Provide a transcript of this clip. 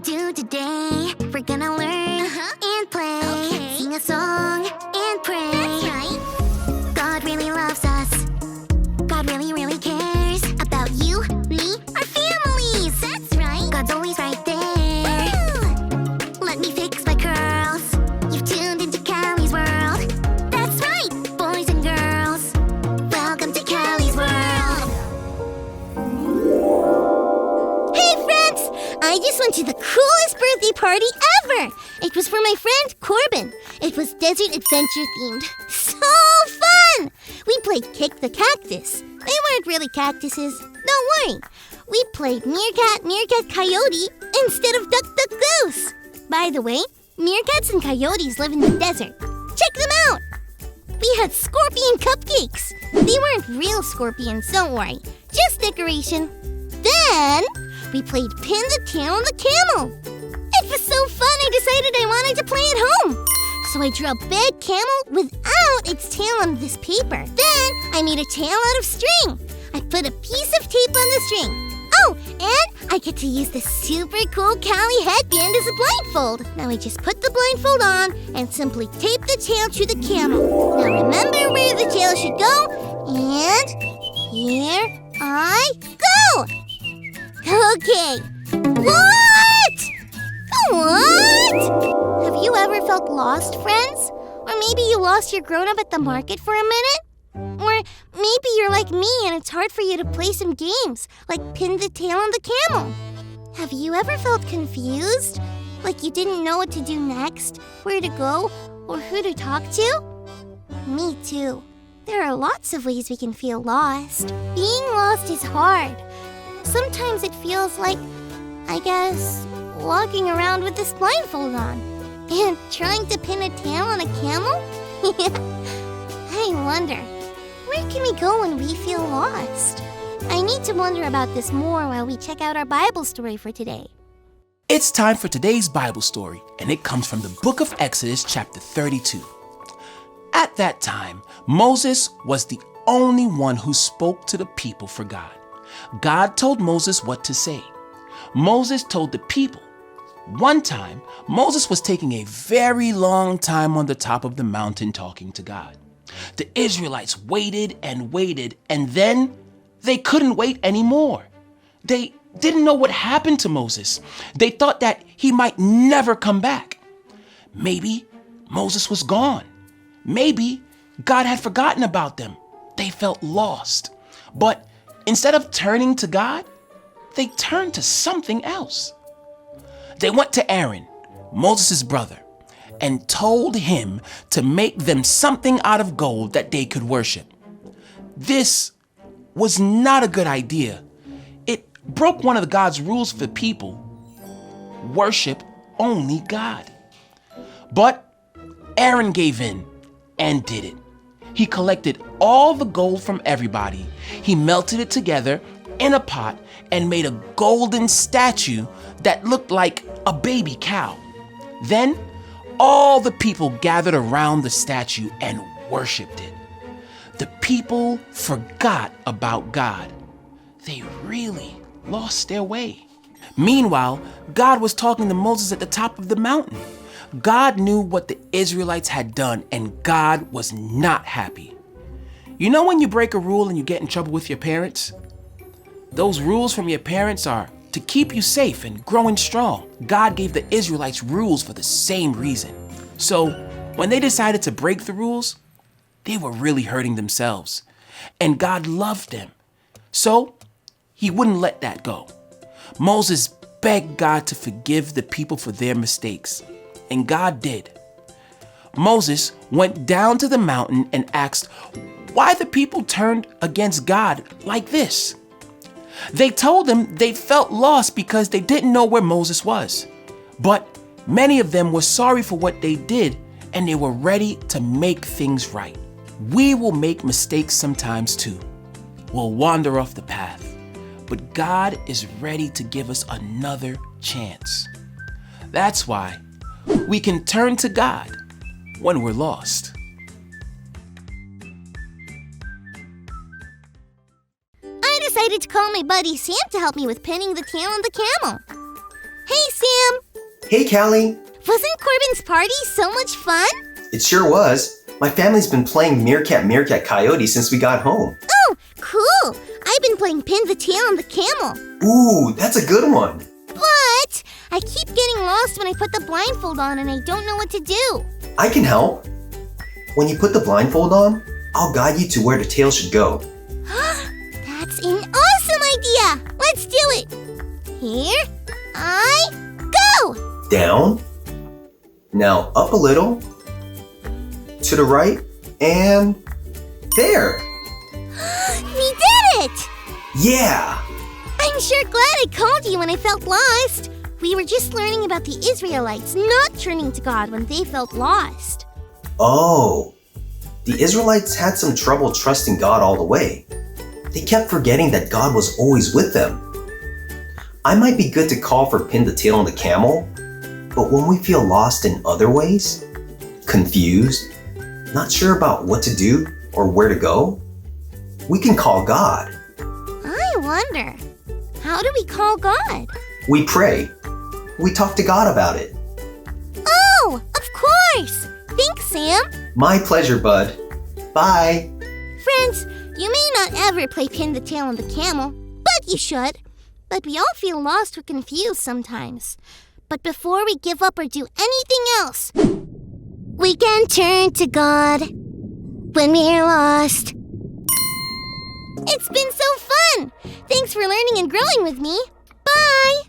do today. We're gonna learn and play. Okay. Sing a song and pray. That's right. God really loves us. God really, really cares about you, me, our families. That's right. God's always right there. Woo! Let me fix my curls. You've tuned into Callie's world. That's right, boys and girls. Welcome to Callie's world. Hey, friends! I just went to the coolest birthday party ever! It was for my friend Corbin. It was desert adventure themed. So fun! We played Kick the Cactus. They weren't really cactuses. Don't worry. We played Meerkat, Coyote instead of Duck, Goose. By the way, meerkats and coyotes live in the desert. Check them out! We had scorpion cupcakes. They weren't real scorpions, don't worry. Just decoration. Then, we played Pin the Tail on the Camel. It was so fun, I decided I wanted to play at home. So I drew a big camel without its tail on this paper. Then, I made a tail out of string. I put a piece of tape on the string. Oh, and I get to use this super cool Callie headband as a blindfold. Now I just put the blindfold on and simply tape the tail to the camel. Now remember where the tail should go, and here I go. Okay. What? What? Have you ever felt lost, friends? Or maybe you lost your grown-up at the market for a minute? Or maybe you're like me and it's hard for you to play some games, like Pin the Tail on the Camel. Have you ever felt confused? Like you didn't know what to do next, where to go, or who to talk to? Me too. There are lots of ways we can feel lost. Being lost is hard. Sometimes it feels like, I guess, walking around with this blindfold on and trying to pin a tail on a camel? I wonder, where can we go when we feel lost? I need to wonder about this more while we check out our Bible story for today. It's time for today's Bible story, and it comes from the book of Exodus, chapter 32. At that time, Moses was the only one who spoke to the people for God. God told Moses what to say. Moses told the people. One time, Moses was taking a very long time on the top of the mountain talking to God. The Israelites waited and waited, and then they couldn't wait anymore. They didn't know what happened to Moses. They thought that he might never come back. Maybe Moses was gone. Maybe God had forgotten about them. They felt lost. But instead of turning to God, they turned to something else. They went to Aaron, Moses' brother, and told him to make them something out of gold that they could worship. This was not a good idea. It broke one of God's rules for people. Worship only God. But Aaron gave in and did it. He collected all the gold from everybody. He melted it together in a pot and made a golden statue that looked like a baby cow. Then all the people gathered around the statue and worshiped it. The people forgot about God. They really lost their way. Meanwhile, God was talking to Moses at the top of the mountain. God knew what the Israelites had done, and God was not happy. You know when you break a rule and you get in trouble with your parents? Those rules from your parents are to keep you safe and growing strong. God gave the Israelites rules for the same reason. So when they decided to break the rules, they were really hurting themselves. And God loved them. So he wouldn't let that go. Moses begged God to forgive the people for their mistakes. And God did. Moses went down to the mountain and asked why the people turned against God like this. They told him they felt lost because they didn't know where Moses was. But many of them were sorry for what they did, and they were ready to make things right. We will make mistakes sometimes too. We'll wander off the path. But God is ready to give us another chance. That's why we can turn to God when we're lost. I decided to call my buddy Sam to help me with pinning the tail on the camel. Hey, Sam! Hey, Callie. Wasn't Corbin's party so much fun? It sure was. My family's been playing Meerkat Coyote since we got home. Oh, cool! I've been playing Pin the Tail on the Camel. Ooh, that's a good one. But I keep getting lost when I put the blindfold on and I don't know what to do. I can help. When you put the blindfold on, I'll guide you to where the tail should go. That's an awesome idea! Let's do it! Here I go! Down. Now up a little. To the right. And there. We did it! Yeah. I'm sure glad I called you when I felt lost. We were just learning about the Israelites not turning to God when they felt lost. Oh. The Israelites had some trouble trusting God all the way. They kept forgetting that God was always with them. I might be good to call for Pin the Tail on the Camel, but when we feel lost in other ways, confused, not sure about what to do or where to go, we can call God. I wonder, how do we call God? We pray. We talk to God about it. Oh, of course! Thanks, Sam. My pleasure, bud. Bye. Friends, you may not ever play Pin the Tail on the Camel, but you should. But we all feel lost or confused sometimes. But before we give up or do anything else, we can turn to God when we're lost. It's been so fun! Thanks for learning and growing with me. Bye!